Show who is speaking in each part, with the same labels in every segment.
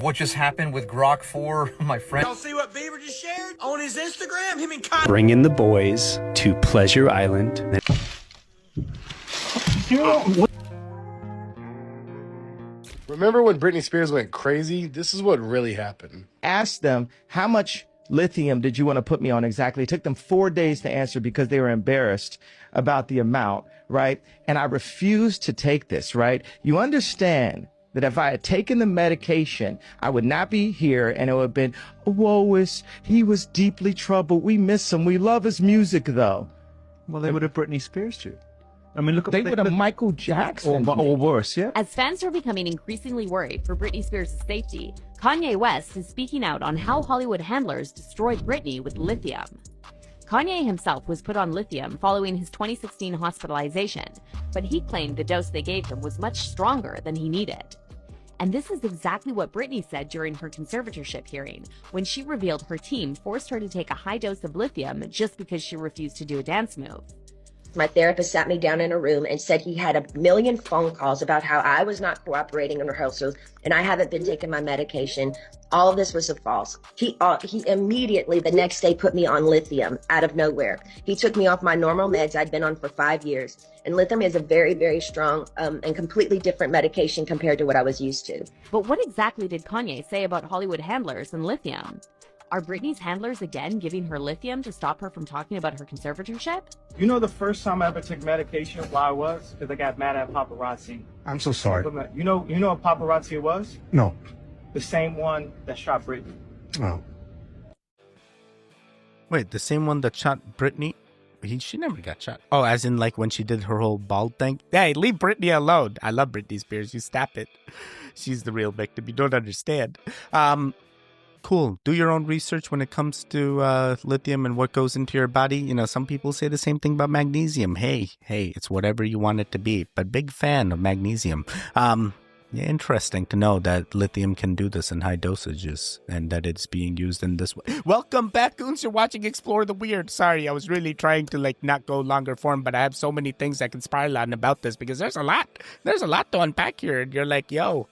Speaker 1: What just happened with Grok 4, my friend?
Speaker 2: Y'all see what Beaver just shared on his Instagram? Him and Kyle.
Speaker 3: Bringing the boys to Pleasure Island.
Speaker 4: Remember when Britney Spears went crazy? This is what really happened.
Speaker 5: Asked them, how much lithium did you want to put me on exactly? It took them 4 days to answer because they were embarrassed about the amount, right? And I refused to take this, right? You understand that if I had taken the medication, I would not be here, and it would have been, woe-is, he was deeply troubled. We miss him. We love his music, though.
Speaker 6: Well, they would have Britney Spears too. I mean, look at
Speaker 5: They would have Michael Jackson.
Speaker 6: or worse, yeah.
Speaker 7: As fans are becoming increasingly worried for Britney Spears' safety, Kanye West is speaking out on how Hollywood handlers destroyed Britney with lithium. Kanye himself was put on lithium following his 2016 hospitalization, but he claimed the dose they gave him was much stronger than he needed. And this is exactly what Britney said during her conservatorship hearing, when she revealed her team forced her to take a high dose of lithium just because she refused to do a dance move.
Speaker 8: My therapist sat me down in a room and said he had a million phone calls about how I was not cooperating in rehearsals and I haven't been taking my medication. All of this was false. He immediately the next day put me on lithium out of nowhere. He took me off my normal meds I'd been on for 5 years. And lithium is a very, very strong and completely different medication compared to what I was used to.
Speaker 7: But what exactly did Kanye say about Hollywood handlers and lithium? Are Britney's handlers again giving her lithium to stop her from talking about her conservatorship?
Speaker 9: You know the first time I ever took medication, why I was? Because I got mad at paparazzi.
Speaker 6: I'm so sorry.
Speaker 9: You know what paparazzi was?
Speaker 6: No.
Speaker 9: The same one that shot Britney.
Speaker 6: Oh.
Speaker 10: Wait, the same one that shot Britney? She never got shot. Oh, as in like when she did her whole bald thing? Hey, leave Britney alone. I love Britney Spears. You stop it. She's the real victim. You don't understand. Cool. Do your own research when it comes to lithium and what goes into your body. You know, some people say the same thing about magnesium. Hey, it's whatever you want it to be. But big fan of magnesium. Yeah, interesting to know that lithium can do this in high dosages and that it's being used in this way. Welcome back, goons. You're watching Explore the Weird. Sorry, I was really trying to like not go longer form, but I have so many things I can spiral on about this because there's a lot to unpack here. And you're like, yo,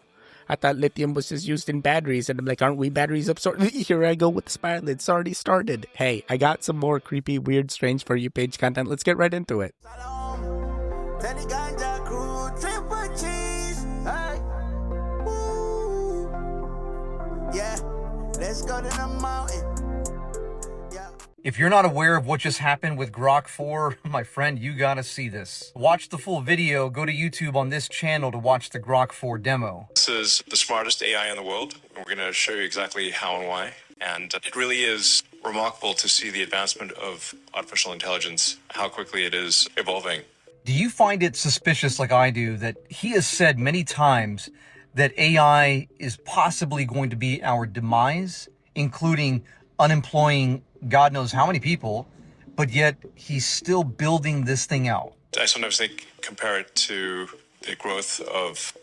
Speaker 10: I thought lithium was just used in batteries. And I'm like, aren't we batteries up? Here I go with the spiral. It's already started. Hey, I got some more creepy, weird, strange For You page content. Let's get right into it.
Speaker 2: Yeah, let's go to the mountain.
Speaker 1: If you're not aware of what just happened with Grok 4, my friend, you gotta see this. Watch the full video, go to YouTube on this channel to watch the Grok 4 demo.
Speaker 11: This is the smartest AI in the world. We're gonna show you exactly how and why. And it really is remarkable to see the advancement of artificial intelligence, how quickly it is evolving.
Speaker 1: Do you find it suspicious, like I do, that he has said many times that AI is possibly going to be our demise, including unemploying God knows how many people, but yet he's still building this thing out?
Speaker 11: I sometimes compare it to the growth of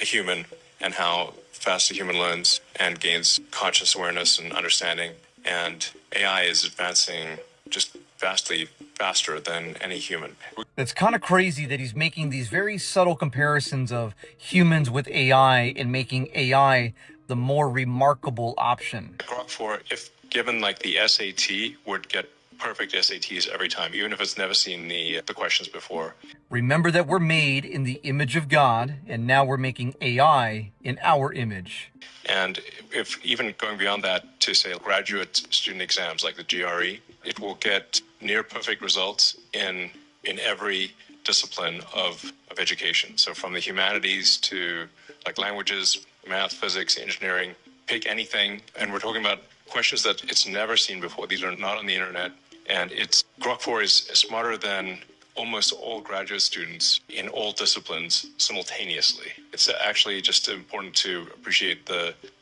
Speaker 11: a human and how fast a human learns and gains conscious awareness and understanding. And AI is advancing just vastly faster than any human.
Speaker 1: It's kind of crazy that he's making these very subtle comparisons of humans with AI and making AI the more remarkable option.
Speaker 11: Grok 4, if given like the SAT, would get perfect SATs every time, even if it's never seen the questions before.
Speaker 1: Remember that we're made in the image of God, and now we're making AI in our image.
Speaker 11: And if even going beyond that to say graduate student exams like the GRE, it will get near perfect results in every discipline of education. So from the humanities to like languages, math, physics, engineering, pick anything. And we're talking about questions that it's never seen before. These are not on the internet. And Grok 4 is smarter than almost all graduate students in all disciplines simultaneously. It's actually just important to appreciate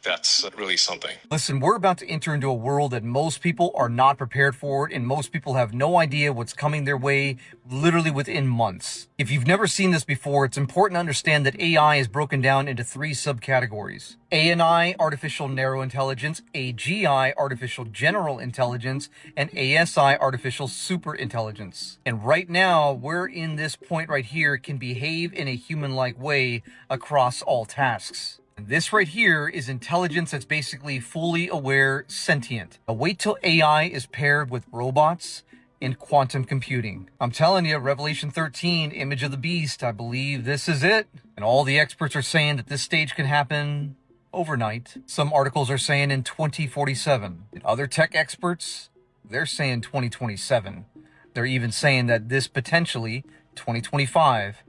Speaker 11: that's really something.
Speaker 1: Listen, we're about to enter into a world that most people are not prepared for, and most people have no idea what's coming their way literally within months. If you've never seen this before, it's important to understand that AI is broken down into 3 subcategories. ANI, artificial narrow intelligence, AGI, artificial general intelligence, and ASI, artificial super intelligence. And right now, we're in this point right here, can behave in a human-like way across all tasks. And this right here is intelligence that's basically fully aware, sentient. Now wait till AI is paired with robots and quantum computing. I'm telling you, Revelation 13, image of the beast, I believe this is it. And all the experts are saying that this stage can happen overnight. Some articles are saying in 2047. And other tech experts, they're saying 2027. They're even saying that this potentially, 2025,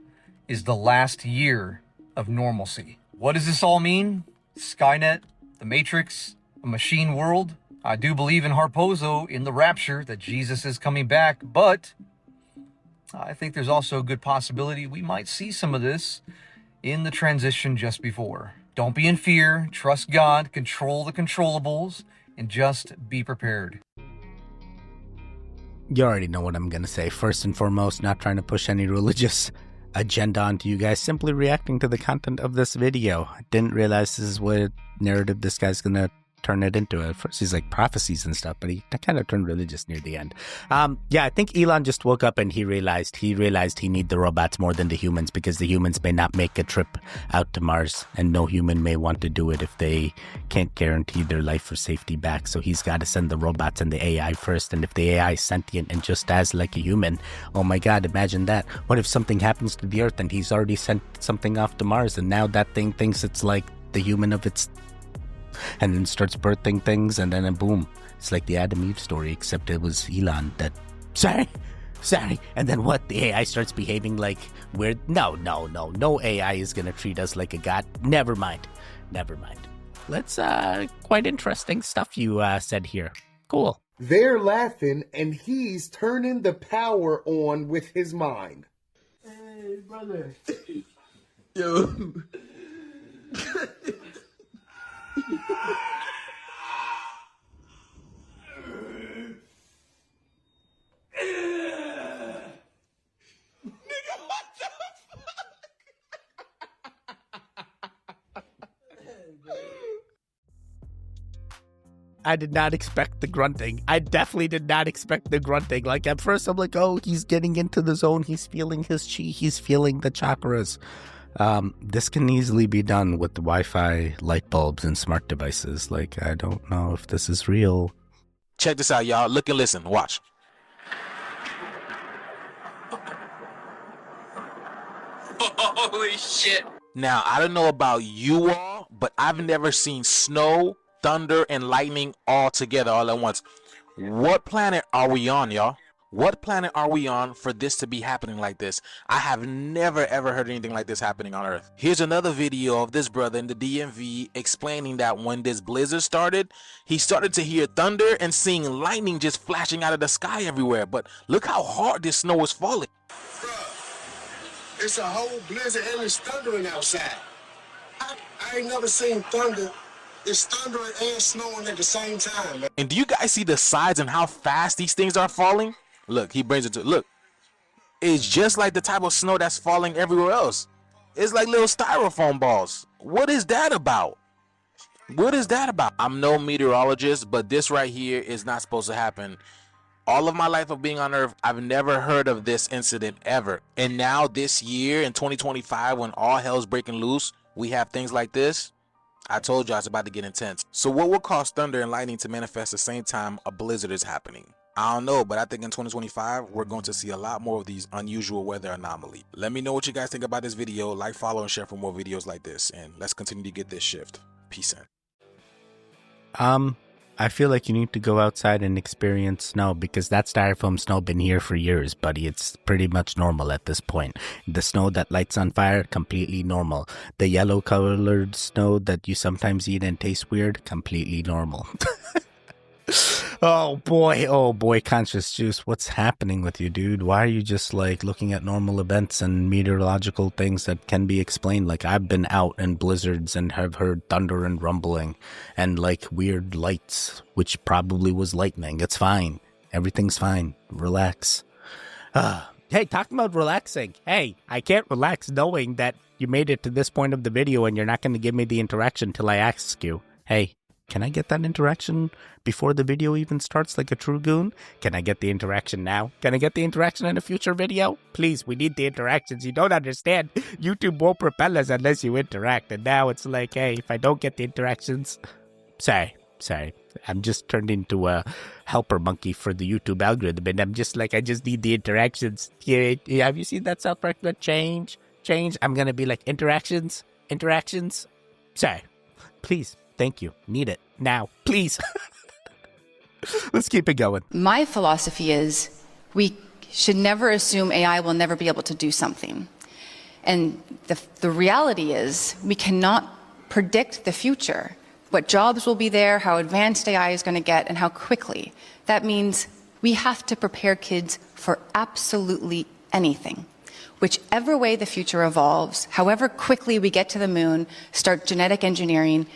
Speaker 1: is the last year of normalcy. What does this all mean? Skynet, the Matrix, a machine world? I do believe in Harpozo, in the rapture, that Jesus is coming back, but I think there's also a good possibility we might see some of this in the transition just before. Don't be in fear, trust God, control the controllables, and just be prepared.
Speaker 10: You already know what I'm going to say. First and foremost, not trying to push any religious agenda onto you guys, simply reacting to the content of this video. I didn't realize this is what narrative this guy's going to turn it into. At first he's like prophecies and stuff, but he kind of turned religious near the end. Yeah, I think Elon just woke up and he realized he need the robots more than the humans, because the humans may not make a trip out to Mars, and no human may want to do it if they can't guarantee their life or safety back. So he's got to send the robots and the AI first. And if the AI is sentient and just as like a human, oh my god, imagine that. What if something happens to the Earth and he's already sent something off to Mars, and now that thing thinks it's like the human of its, and then starts birthing things, and then boom, it's like the Adam Eve story, except it was Elon that sorry, and then what, the AI starts behaving like weird. No AI is gonna treat us like a god. Never mind. Let's quite interesting stuff you said here. Cool.
Speaker 12: They're laughing and he's turning the power on with his mind.
Speaker 2: Hey, brother. Yo.
Speaker 10: I did not expect the grunting. I definitely did not expect the grunting. Like, at first I'm like, oh, he's getting into the zone. He's feeling his chi. He's feeling the chakras. This can easily be done with the Wi-Fi light bulbs and smart devices. Like, I don't know if this is real.
Speaker 13: Check this out, y'all. Look and listen. Watch.
Speaker 2: Holy shit.
Speaker 13: Now, I don't know about you all, but I've never seen snow, thunder, and lightning all together all at once. What planet are we on, y'all? What planet are we on for this to be happening like this? I have never ever heard anything like this happening on Earth. Here's another video of this brother in the DMV explaining that when this blizzard started, he started to hear thunder and seeing lightning just flashing out of the sky everywhere. But look how hard this snow is falling.
Speaker 12: Bruh, it's a whole blizzard and it's thundering outside. I ain't never seen thunder. It's thundering and snowing at the same time, man.
Speaker 13: And do you guys see the size and how fast these things are falling? Look, he brings it to, look, it's just like the type of snow that's falling everywhere else. It's like little styrofoam balls. What is that about? What is that about? I'm no meteorologist, but this right here is not supposed to happen. All of my life of being on Earth, I've never heard of this incident ever. And now this year in 2025, when all hell's breaking loose, we have things like this. I told you it's about to get intense. So what will cause thunder and lightning to manifest the same time a blizzard is happening? I don't know, but I think in 2025, we're going to see a lot more of these unusual weather anomalies. Let me know what you guys think about this video. Like, follow, and share for more videos like this. And let's continue to get this shift. Peace out.
Speaker 10: I feel like you need to go outside and experience snow, because that styrofoam snow been here for years, buddy. It's pretty much normal at this point. The snow that lights on fire, completely normal. The yellow colored snow that you sometimes eat and tastes weird, completely normal. Oh boy, Conscious Juice, what's happening with you, dude? Why are you just like looking at normal events and meteorological things that can be explained? Like, I've been out in blizzards and have heard thunder and rumbling and like weird lights, which probably was lightning. It's fine. Everything's fine. Relax. Hey, talking about relaxing. Hey, I can't relax knowing that you made it to this point of the video and you're not going to give me the interaction till I ask you. Hey, can I get that interaction before the video even starts like a true goon? Can I get the interaction now? Can I get the interaction in a future video? Please, we need the interactions. You don't understand. YouTube won't propel us unless you interact. And now it's like, hey, if I don't get the interactions, sorry. I'm just turned into a helper monkey for the YouTube algorithm. And I'm just like, I just need the interactions. Yeah, have you seen that South Park? Change. I'm going to be like, interactions. Sorry. Please. Thank you. Need it. Now. Please. Let's keep it going.
Speaker 14: My philosophy is we should never assume AI will never be able to do something. And the reality is we cannot predict the future. What jobs will be there, how advanced AI is going to get, and how quickly. That means we have to prepare kids for absolutely anything. Whichever way the future evolves, however quickly we get to the moon, start genetic engineering,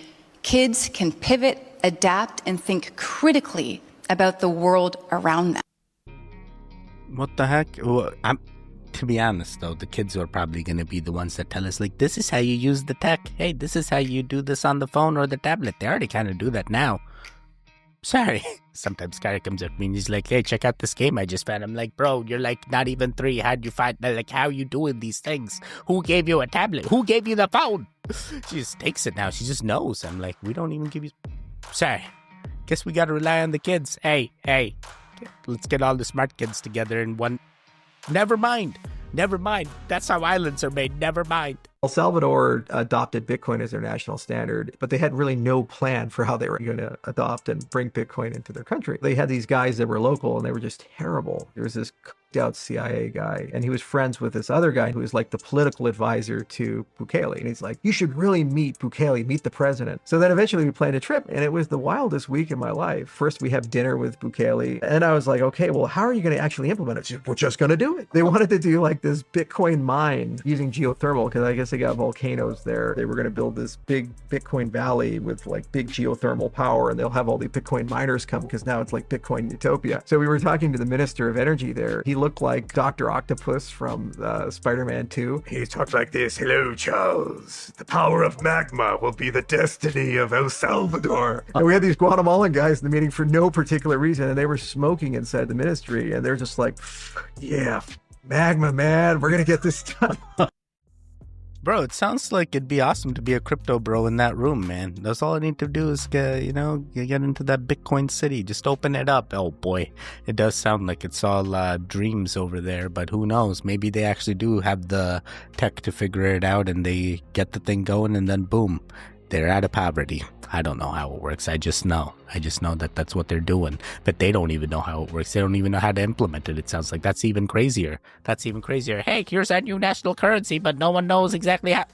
Speaker 14: kids can pivot, adapt, and think critically about the world around them.
Speaker 10: What the heck? Well, to be honest, though, the kids are probably going to be the ones that tell us, like, this is how you use the tech. Hey, this is how you do this on the phone or the tablet. They already kind of do that now. Sorry. Sometimes Sky comes up to me and he's like, hey, check out this game I just found. I'm like, bro, you're like not even 3. How'd you find that? Like, how you doing these things? Who gave you a tablet? Who gave you the phone? She just takes it now. She just knows. I'm like, we don't even give you... Sorry. Guess we got to rely on the kids. Hey. Let's get all the smart kids together in one... Never mind. That's how islands are made. Never mind.
Speaker 15: El Salvador adopted Bitcoin as their national standard, but they had really no plan for how they were going to adopt and bring Bitcoin into their country. They had these guys that were local and they were just terrible. There was this out CIA guy, and he was friends with this other guy who was like the political advisor to Bukele. And he's like, you should really meet Bukele, meet the president. So then eventually we planned a trip, and it was the wildest week in my life. First, we have dinner with Bukele, and I was like, okay, well, how are you going to actually implement it? We're just going to do it. They wanted to do like this Bitcoin mine using geothermal, because I guess they got volcanoes there. They were going to build this big Bitcoin valley with like big geothermal power, and they'll have all the Bitcoin miners come, because now it's like Bitcoin utopia. So we were talking to the Minister of Energy there. He looked like Dr. Octopus from Spider-Man 2. He talked like this. Hello, Charles. The power of magma will be the destiny of El Salvador. And we had these Guatemalan guys in the meeting for no particular reason, and they were smoking inside the ministry, and they're just like, yeah, magma, man, we're going to get this done.
Speaker 10: Bro, it sounds like it'd be awesome to be a crypto bro in that room, man. That's all I need to do is get into that Bitcoin city. Just open it up. Oh boy, it does sound like it's all dreams over there, but who knows? Maybe they actually do have the tech to figure it out and they get the thing going and then boom, they're out of poverty. I don't know how it works. I just know that that's what they're doing, but they don't even know how it works. They don't even know how to implement it. It sounds like that's even crazier. Hey, here's our new national currency, but no one knows exactly how.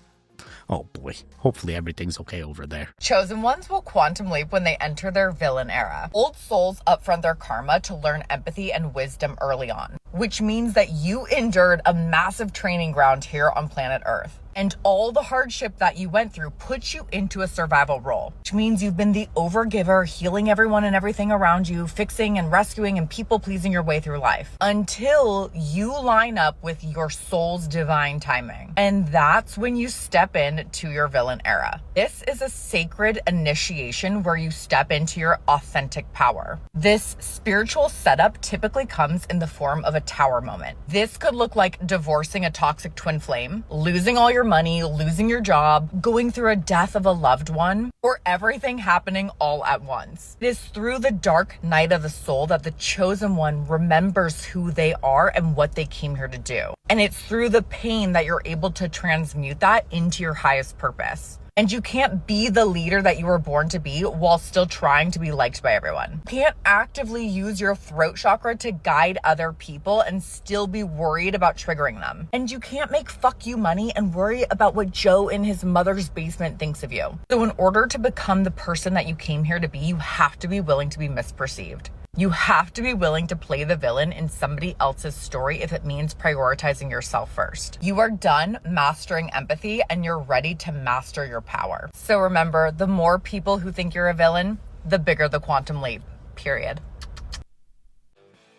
Speaker 10: Oh boy, hopefully everything's okay over there.
Speaker 16: Chosen ones will quantum leap when they enter their villain era. Old souls upfront their karma to learn empathy and wisdom early on, which means that you endured a massive training ground here on planet Earth. And all the hardship that you went through puts you into a survival role, which means you've been the overgiver, healing everyone and everything around you, fixing and rescuing and people-pleasing your way through life until you line up with your soul's divine timing. And that's when you step into your villain era. This is a sacred initiation where you step into your authentic power. This spiritual setup typically comes in the form of a tower moment. This could look like divorcing a toxic twin flame, losing all your money, losing your job, going through a death of a loved one, or everything happening all at once. It is through the dark night of the soul that the chosen one remembers who they are and what they came here to do. And it's through the pain that you're able to transmute that into your highest purpose. And you can't be the leader that you were born to be while still trying to be liked by everyone. You can't actively use your throat chakra to guide other people and still be worried about triggering them. And you can't make fuck you money and worry about what Joe in his mother's basement thinks of you. So in order to become the person that you came here to be, you have to be willing to be misperceived. You have to be willing to play the villain in somebody else's story if it means prioritizing yourself first. You are done mastering empathy and you're ready to master your power. So remember, the more people who think you're a villain, the bigger the quantum leap, period.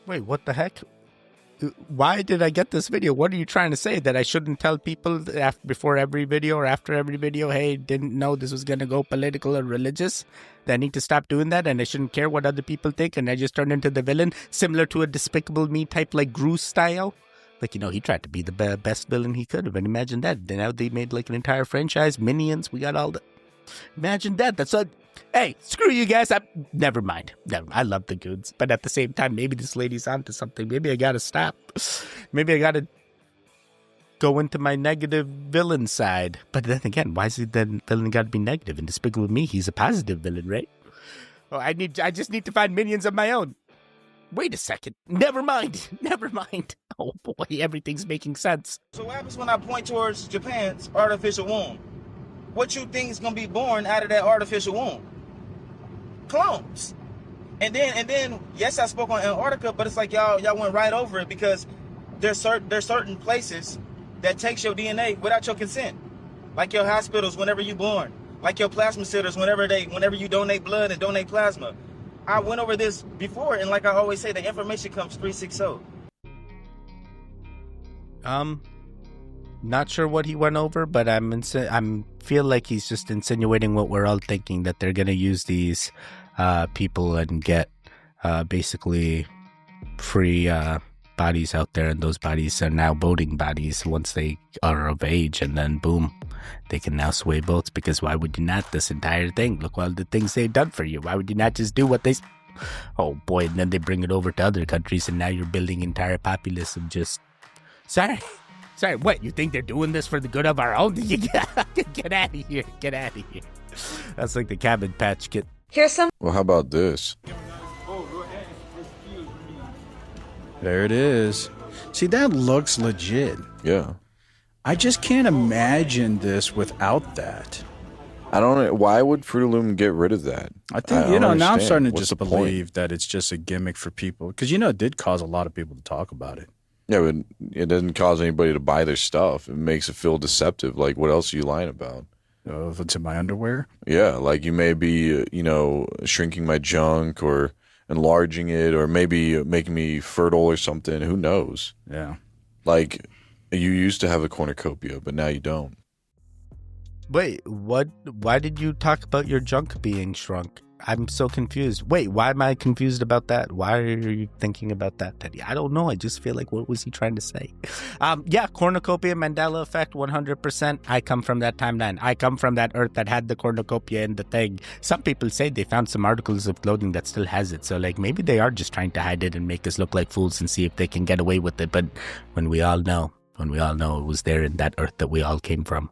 Speaker 10: Wait, what the heck? why did I get this video? What are you trying to say? That I shouldn't tell people before every video or after every video, hey, didn't know this was going to go political or religious? That I need to stop doing that and I shouldn't care what other people think and I just turn into the villain, similar to a Despicable Me type like Gru style? Like, he tried to be the best villain he could have. And imagine that. Now they made like an entire franchise, Minions, we got all the... Imagine that. That's a... Hey, screw you guys. Never mind. I love the Goons. But at the same time, maybe this lady's onto something. Maybe I gotta stop. Maybe I gotta go into my negative villain side. But then again, why is the villain gotta be negative? In Despicable Me, he's a positive villain, right? Oh, I just need to find minions of my own. Wait a second. Never mind. Never mind. Oh boy, everything's making sense.
Speaker 17: So what happens when I point towards Japan's artificial womb? What you think is gonna be born out of that artificial womb? Clones. And then yes, I spoke on Antarctica, but it's like y'all went right over it because there's certain places that takes your DNA without your consent. Like your hospitals whenever you're born. Like your plasma centers whenever you donate blood and donate plasma. I went over this before, and like I always say, the information comes 360.
Speaker 10: Not sure what he went over, but I'm feel like he's just insinuating what we're all thinking, that they're gonna use these people and get basically free bodies out there, and those bodies are now voting bodies once they are of age, and then boom, they can now sway votes. Because why would you not? This entire thing, look all the things they've done for you. Why would you not just do what they... Oh boy, and then they bring it over to other countries, and now you're building entire populace of just... Sorry, what? You think they're doing this for the good of our own? Get out of here. Get out of here. That's like the Cabbage Patch Kid.
Speaker 18: Here's some...
Speaker 19: Well, how about this?
Speaker 20: There it is. See, that looks legit.
Speaker 19: Yeah.
Speaker 20: I just can't imagine this without that.
Speaker 19: I don't know. Why would Fruit of Loom get rid of that?
Speaker 20: I think, now I'm starting to just believe that it's just a gimmick for people. Because, it did cause a lot of people to talk about it.
Speaker 19: Yeah, but it doesn't cause anybody to buy their stuff. It makes it feel deceptive. Like, what else are you lying about?
Speaker 20: If it's in my underwear?
Speaker 19: Yeah, like you may be, shrinking my junk or enlarging it or maybe making me fertile or something. Who knows?
Speaker 20: Yeah.
Speaker 19: Like, you used to have a cornucopia, but now you don't.
Speaker 10: Wait, what? Why did you talk about your junk being shrunk? I'm so confused. Wait, why am I confused about that? Why are you thinking about that, Teddy? I don't know. I just feel like, what was he trying to say? Yeah, cornucopia, Mandela effect, 100%. I come from that timeline. I come from that earth that had the cornucopia and the thing. Some people say they found some articles of clothing that still has it. So, maybe they are just trying to hide it and make us look like fools and see if they can get away with it. But when we all know it was there in that earth that we all came from.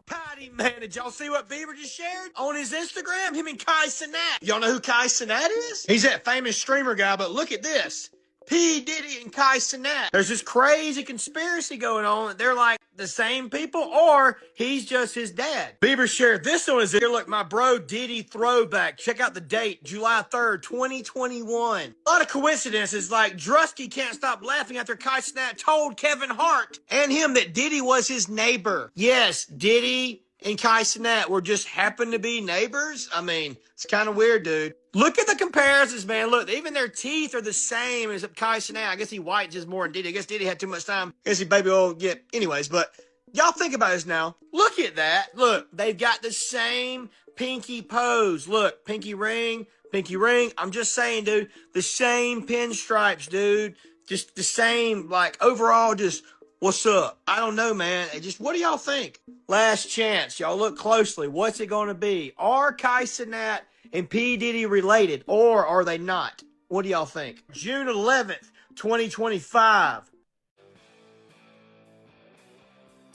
Speaker 17: Man, did y'all see what Bieber just shared on his Instagram? Him and Kai Cenat. Y'all know who Kai Cenat is? He's that famous streamer guy, but look at this. P. Diddy and Kai Cenat. There's this crazy conspiracy going on that they're like the same people, or he's just his dad. Bieber shared this on his... Here, look, my bro Diddy throwback. Check out the date, July 3rd, 2021. A lot of coincidences, like Drusky can't stop laughing after Kai Cenat told Kevin Hart and him that Diddy was his neighbor. Yes, Diddy and Kai Cenat were just happened to be neighbors. I mean, it's kind of weird, dude. Look at the comparisons, man. Look, even their teeth are the same as Kai Cenat. I guess he whites just more than Diddy. I guess Diddy had too much time. I guess he baby oil, yeah. Anyways, but y'all think about this now. Look at that. Look, they've got the same pinky pose. Look, pinky ring, pinky ring. I'm just saying, dude, the same pinstripes, dude. Just the same, overall, just... What's up? I don't know, man. What do y'all think? Last chance. Y'all look closely. What's it going to be? Are Kai Cenat and P. Diddy related, or are they not? What do y'all think? June 11th, 2025.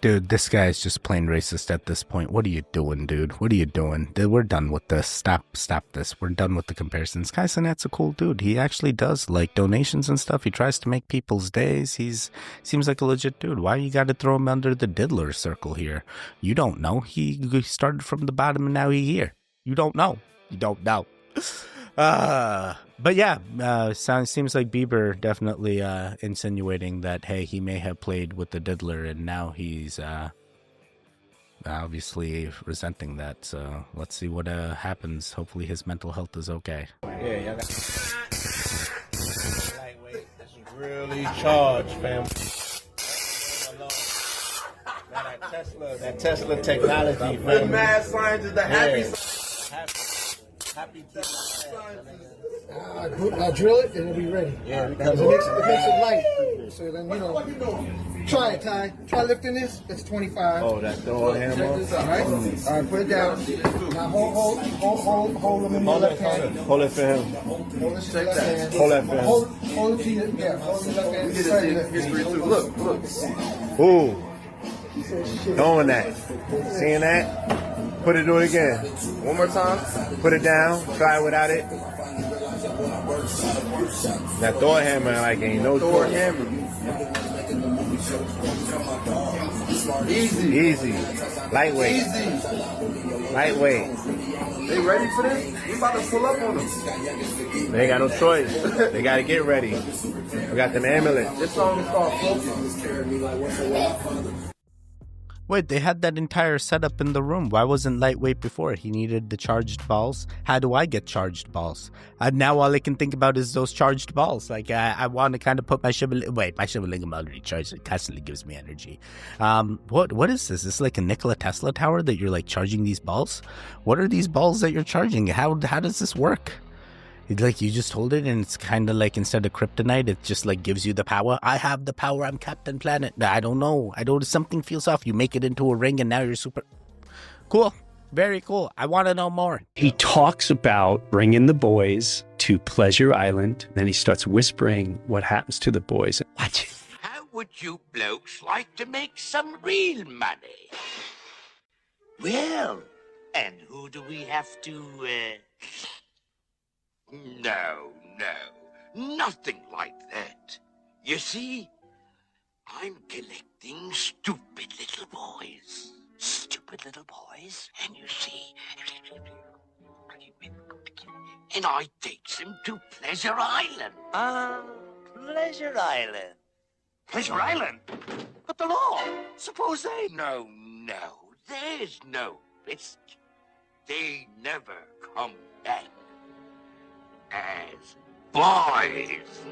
Speaker 10: Dude, this guy is just plain racist at this point. What are you doing, dude? What are you doing? Dude, we're done with this. Stop this. We're done with the comparisons. Kai Cenat's a cool dude. He actually does donations and stuff. He tries to make people's days. Seems like a legit dude. Why you got to throw him under the diddler circle here? You don't know. He started from the bottom and now he's here. You don't know. You don't know. But yeah, seems like Bieber definitely insinuating that, hey, he may have played with the diddler and now he's obviously resenting that. So let's see what happens. Hopefully his mental health is okay.
Speaker 17: Yeah,
Speaker 18: Really charged, fam. That Tesla technology,
Speaker 12: The mad scientist, the happy
Speaker 21: drill it and it'll be ready.
Speaker 18: Yeah,
Speaker 21: it makes it light. So then, try it, Ty. Try lifting this. That's 25.
Speaker 18: Oh, that Thor hammer.
Speaker 21: All right. All right, put it down. Now hold them in your left hand.
Speaker 18: Hold it for him.
Speaker 21: Hold this in your left hand.
Speaker 18: Hold that for him.
Speaker 21: Hold it to your, hold your left hand.
Speaker 12: We did it history too. Look.
Speaker 18: Ooh. Knowing that. Seeing that? Put it, do it again.
Speaker 12: One more time.
Speaker 18: Put it down. Try it without it. That Thor hammer, like, ain't no
Speaker 12: Thor
Speaker 18: choice.
Speaker 12: hammer.
Speaker 18: Easy. Lightweight.
Speaker 12: Easy.
Speaker 18: Lightweight.
Speaker 12: They ready for this? We about to pull up on them.
Speaker 18: They ain't got no choice. They got to get ready. We got them amulets.
Speaker 12: This song is called Focus.
Speaker 10: Wait, they had that entire setup in the room. Why wasn't lightweight before? He needed the charged balls. How do I get charged balls? Now all I can think about is those charged balls. Like, I want to kind of put my Shivalingam already charged. It constantly gives me energy. What is this? Is this like a Nikola Tesla tower that you're like charging these balls? What are these balls that you're charging? How does this work? Like, you just hold it and it's kind of like, instead of kryptonite, it just like gives you the power. I have the power. I'm Captain Planet. I don't know. Something feels off. You make it into a ring and now you're super cool. Very cool. I want to know more.
Speaker 3: He talks about bringing the boys to Pleasure Island. Then he starts whispering what happens to the boys. Watch it.
Speaker 22: How would you blokes like to make some real money? Well, and who do we have to, No, nothing like that. You see, I'm collecting stupid little boys. Stupid little boys, and you see, and I take them to Pleasure Island. Pleasure Island. Pleasure Island? But the law, suppose they... No, there's no risk. They never come back as boys.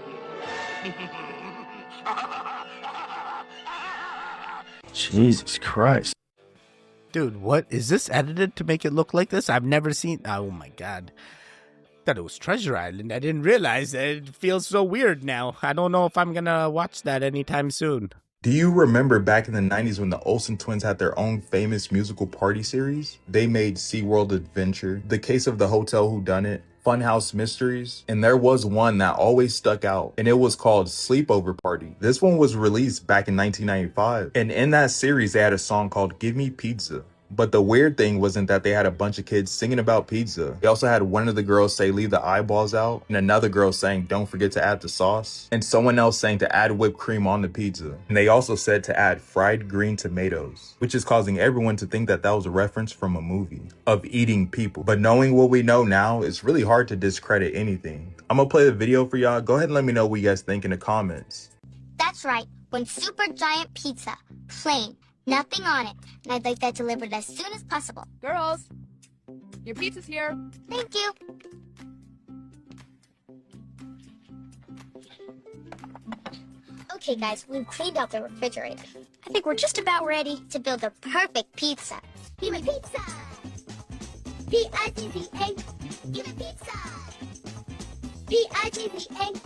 Speaker 20: Jesus Christ.
Speaker 10: Dude, what? Is this edited to make it look like this? I've never seen... Oh my god. Thought it was Treasure Island. I didn't realize that. It feels so weird now. I don't know if I'm gonna watch that anytime soon.
Speaker 23: Do you remember back in the 90s when the Olsen twins had their own famous musical party series? They made SeaWorld Adventure, The Case of the Hotel Whodunit, Funhouse Mysteries, and there was one that always stuck out, and it was called Sleepover Party. This one was released back in 1995, and in that series they had a song called Give Me Pizza. But the weird thing wasn't that they had a bunch of kids singing about pizza. They also had one of the girls say leave the eyeballs out, and another girl saying don't forget to add the sauce, and someone else saying to add whipped cream on the pizza. And they also said to add fried green tomatoes, which is causing everyone to think that that was a reference from a movie of eating people. But knowing what we know now, it's really hard to discredit anything. I'm gonna play the video for y'all. Go ahead and let me know what you guys think in the comments.
Speaker 24: That's right, one super giant pizza, plain. Nothing on it, and I'd like that delivered as soon as possible.
Speaker 25: Girls, your pizza's here.
Speaker 24: Thank you. Okay, guys, we've cleaned out the refrigerator. I think we're just about ready to build the perfect pizza. Give me pizza! P-I-Z-Z-A. Give me pizza! P-I-Z-Z-A.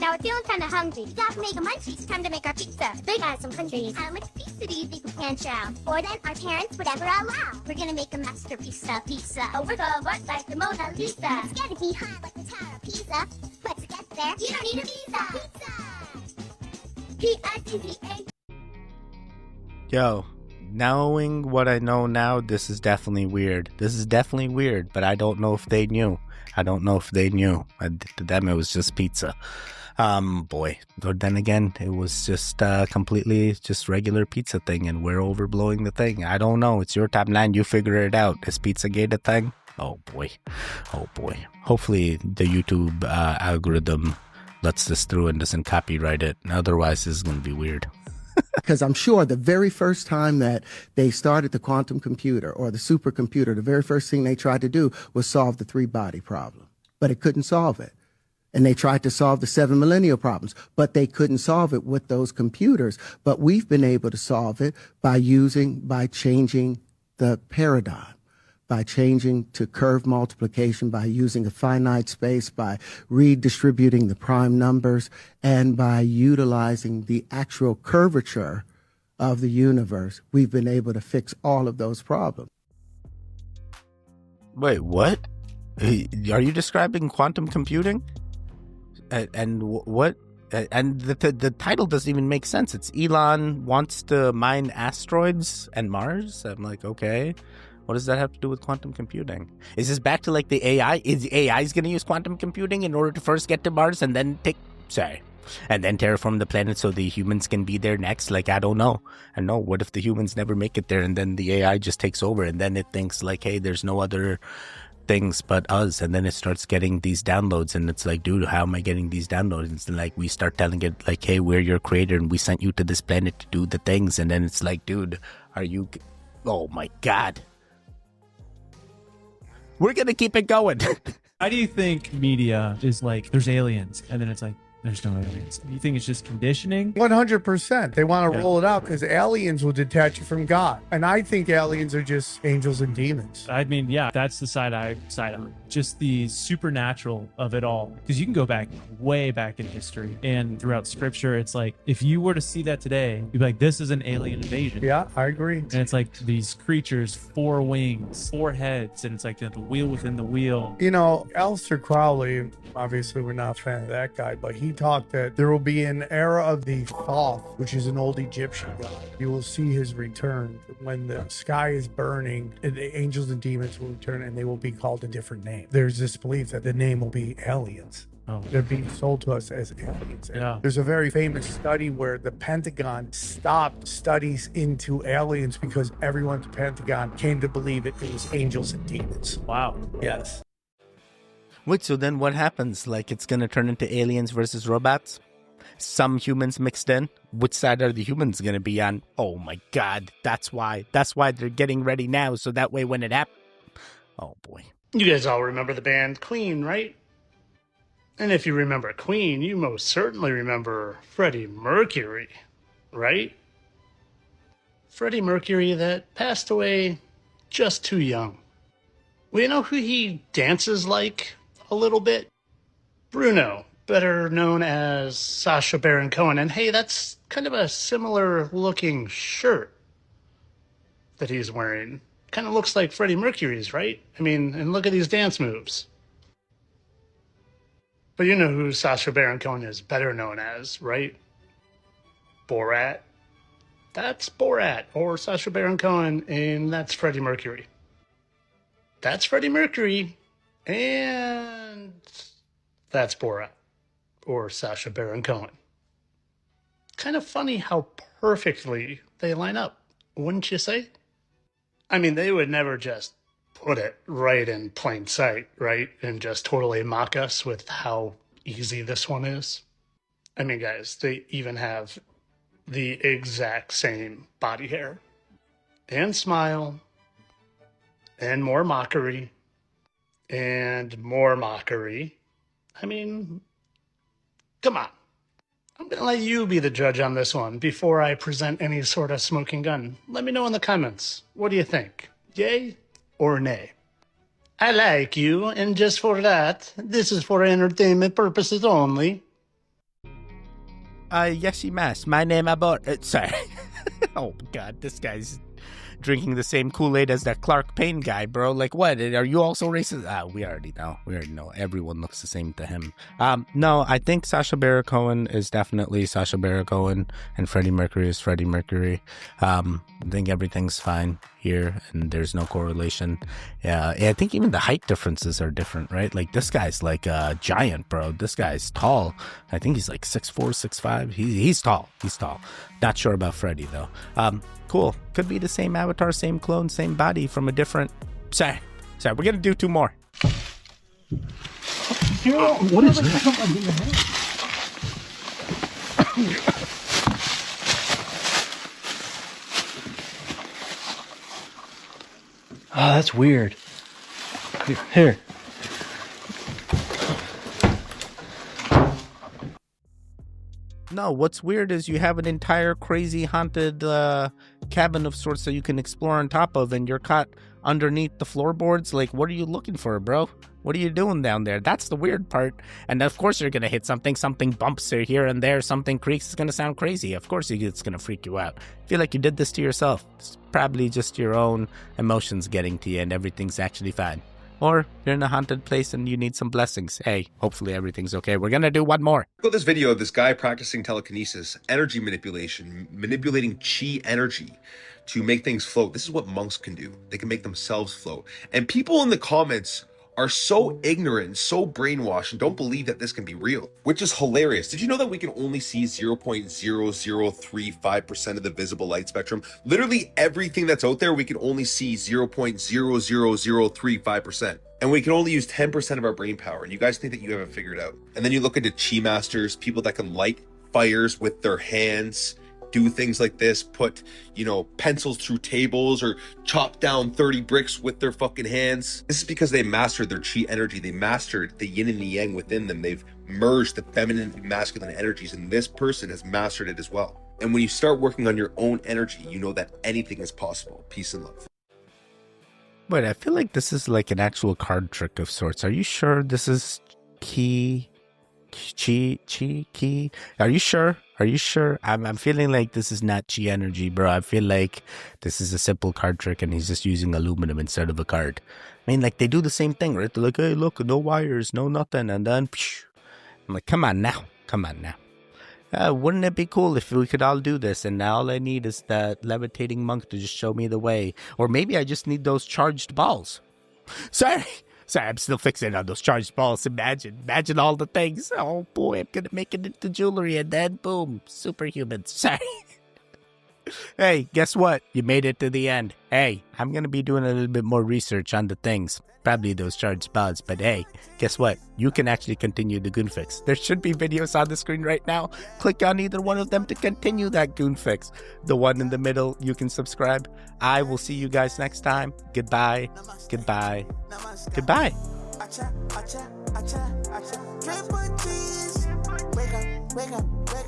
Speaker 24: Now we're feeling kind of hungry. We gotta make a munchies. Time to make our pizza. Big ass some countries. How much pizza do you think we can chow? More than our parents would ever allow. We're gonna make a masterpiece of pizza. Over the what like the Mona Lisa. It's gotta be high like the Tower of Pisa. But to get there, you don't need a visa. Pizza! P-I-Z-Z-A.
Speaker 10: Yo, knowing what I know now, this is definitely weird. This is definitely weird, but I don't know if they knew. To them, it was just pizza. Boy. But then again, it was just completely just regular pizza thing, and we're overblowing the thing. I don't know. It's your timeline. You figure it out. Is Pizzagate a thing? Oh boy. Hopefully the YouTube algorithm lets this through and doesn't copyright it. Otherwise, this is going to be weird.
Speaker 21: Because I'm sure the very first time that they started the quantum computer or the supercomputer, the very first thing they tried to do was solve the three-body problem. But it couldn't solve it. And they tried to solve the 7 millennial problems, but they couldn't solve it with those computers. But we've been able to solve it by changing the paradigm, by changing to curve multiplication, by using a finite space, by redistributing the prime numbers, and by utilizing the actual curvature of the universe. We've been able to fix all of those problems.
Speaker 10: Wait, what? Are you describing quantum computing? And what? And the title doesn't even make sense. It's Elon wants to mine asteroids and Mars. I'm like, okay, what does that have to do with quantum computing? Is this back to like the AI? Is AI's going to use quantum computing in order to first get to Mars and then and then terraform the planet so the humans can be there next? Like, I don't know. I know. What if the humans never make it there and then the AI just takes over and then it thinks like, hey, there's no other things but us, and then it starts getting these downloads and it's like, dude, how am I getting these downloads? And like we start telling it like, hey, we're your creator and we sent you to this planet to do the things, and then it's like, dude, are you, oh my god, we're gonna keep it going.
Speaker 4: How do you think media is like, there's aliens, and then it's like, there's no aliens? You think it's just conditioning?
Speaker 5: 100%. They want to roll it out because aliens will detach you from God. And I think aliens are just angels and demons.
Speaker 4: I mean, yeah, that's the side on. Just the supernatural of it all. Because you can go back, way back in history and throughout scripture, it's like, if you were to see that today, you'd be like, this is an alien invasion.
Speaker 5: Yeah, I agree.
Speaker 4: And it's like these creatures, 4 wings, 4 heads, and it's like the wheel within the wheel.
Speaker 5: You know, Aleister Crowley, obviously we're not a fan of that guy, but he talked that there will be an era of the Thoth, which is an old Egyptian god. You will see his return when the sky is burning, and the angels and demons will return, and they will be called a different name. There's this belief that the name will be aliens.
Speaker 4: Oh.
Speaker 5: They're being sold to us as aliens.
Speaker 4: Yeah.
Speaker 5: There's a very famous study where the Pentagon stopped studies into aliens because everyone at the Pentagon came to believe it was angels and demons.
Speaker 4: Wow.
Speaker 5: Yes.
Speaker 10: Wait, so then what happens? Like, it's gonna turn into aliens versus robots? Some humans mixed in? Which side are the humans gonna be on? Oh my god, that's why they're getting ready now, so that way when it happens. Oh boy.
Speaker 7: You guys all remember the band Queen, right? And if you remember Queen, you most certainly remember Freddie Mercury, right? Freddie Mercury that passed away just too young. Well, you know who he dances like a little bit? Bruno, better known as Sacha Baron Cohen. And hey, that's kind of a similar looking shirt that he's wearing. Kind of looks like Freddie Mercury's, right? I mean, and look at these dance moves. But you know who Sacha Baron Cohen is better known as, right? Borat. That's Borat, or Sacha Baron Cohen, and that's Freddie Mercury. That's Freddie Mercury, and that's Borat, or Sacha Baron Cohen. Kind of funny how perfectly they line up, wouldn't you say? I mean, they would never just put it right in plain sight, right? And just totally mock us with how easy this one is. I mean, guys, they even have the exact same body hair and smile and more mockery and more mockery. I mean, come on. I'm going to let you be the judge on this one before I present any sort of smoking gun. Let me know in the comments. What do you think? Yay or nay? I like you, and just for that, this is for entertainment purposes only.
Speaker 10: Yes, my name about... sorry. Oh, God, this guy's drinking the same Kool-Aid as that Clark Payne guy, bro. Like, what? Are you also racist? We already know. Everyone looks the same to him. No, I think Sacha Baron Cohen is definitely Sacha Baron Cohen, and Freddie Mercury is Freddie Mercury. I think everything's fine here, and there's no correlation. Yeah, I think even the height differences are different, right? Like, this guy's like a giant, bro. This guy's tall. I think he's like 6'4", 6'5". He's tall. He's tall. Not sure about Freddie, though. Cool. Could be the same avatar, same clone, same body from a different... Sorry, we're going to do 2 more.
Speaker 21: What is that?
Speaker 8: Oh, that's weird. Here.
Speaker 10: No, what's weird is you have an entire crazy haunted cabin of sorts that you can explore on top of, and you're caught underneath the floorboards. Like, what are you looking for, bro? What are you doing down there? That's the weird part. And of course you're gonna hit something bumps here and there, something creaks. It's gonna sound crazy. Of course it's gonna freak you out. Feel like you did this to yourself. It's probably just your own emotions getting to you, and everything's actually fine. Or you're in a haunted place and you need some blessings. Hey, hopefully everything's okay. We're gonna do one more.
Speaker 1: Look at this video of this guy practicing telekinesis, energy manipulation, manipulating chi energy to make things float. This is what monks can do. They can make themselves float. And people in the comments are so ignorant, so brainwashed, and don't believe that this can be real, which is hilarious. Did you know that we can only see 0.0035% of the visible light spectrum? Literally everything that's out there, we can only see 0.00035%. And we can only use 10% of our brain power. And you guys think that you have it figured out. And then you look into chi masters, people that can light fires with their hands, do things like this, put, pencils through tables or chop down 30 bricks with their fucking hands. This is because they mastered their chi energy. They mastered the yin and the yang within them. They've merged the feminine and masculine energies, and this person has mastered it as well. And when you start working on your own energy, you know that anything is possible. Peace and love.
Speaker 10: Wait, I feel like this is like an actual card trick of sorts. Are you sure this is key? Chi? Are you sure? I'm feeling like this is not chi energy, bro. I feel like this is a simple card trick and he's just using aluminum instead of a card. I mean, like, they do the same thing, right? They're like, hey, look, no wires, no nothing. And then, I'm like, come on now. Wouldn't it be cool if we could all do this? And now all I need is that levitating monk to just show me the way. Or maybe I just need those charged balls. Sorry, I'm still fixated on those charged balls. Imagine all the things. Oh boy, I'm gonna make it into jewelry, and then boom, superhumans. Sorry. Hey, guess what? You made it to the end. Hey, I'm gonna be doing a little bit more research on the things. Probably those charged balls, but hey, guess what? You can actually continue the goon fix. There should be videos on the screen right now. Click on either one of them to continue that goon fix. The one in the middle, you can subscribe. I will see you guys next time. Goodbye. Goodbye. Goodbye.
Speaker 2: Wake up, wake up, wake up.